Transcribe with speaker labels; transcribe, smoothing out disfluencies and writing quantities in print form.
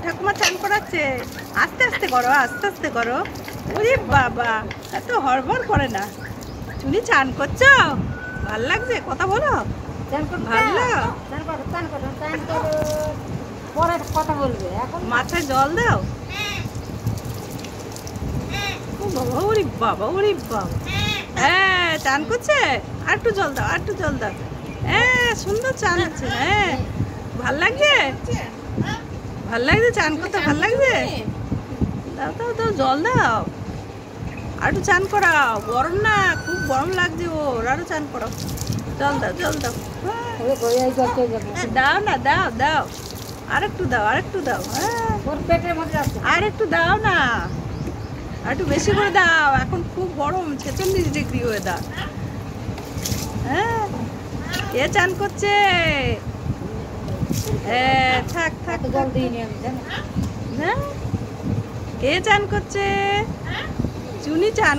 Speaker 1: ঠাকুমা চান করাচ্ছে। আস্তে আস্তে করো, আস্তে আস্তে করো। ওরে বাবা, এত হড়বড় করে না। তুমি চান করছো? ভাল লাগছে? কথা বলো। ভালো,
Speaker 2: পরে কথা বলবে, এখন
Speaker 1: মাথায় জল দাও। ও বাবা, ওরে বাবা, ওরে বাবা। হ্যাঁ, চান করছে। আর একটু জল দাও, আর একটু জল দাও। হ্যাঁ, সুন্দর চান হচ্ছে। হ্যাঁ, ভাল লাগছে? ভাল লাগছে চান করতে? ভাল লাগছে? দাও দাও দাও, জল দাও। আর একটু চান করাও। গরম না, খুব গরম লাগছে ওর। আরো চান করাও। জল দাও, জল দাও। দাও না, দাও দাও। আর একটু দাও, আর একটু দাও। হ্যাঁ,
Speaker 2: ওর পেটের মধ্যে আছে।
Speaker 1: আর একটু দাও না। আর একটু বেশি করে দাও। এখন খুব গরম, 46 ডিগ্রি ওয়েদার। হ্যাঁ, কে চান করছে? হ্যাঁ, থাক থাক
Speaker 2: এত জল দিইনি আমি, জানো?
Speaker 1: হ্যাঁ, কে চান করছে? চুনি চান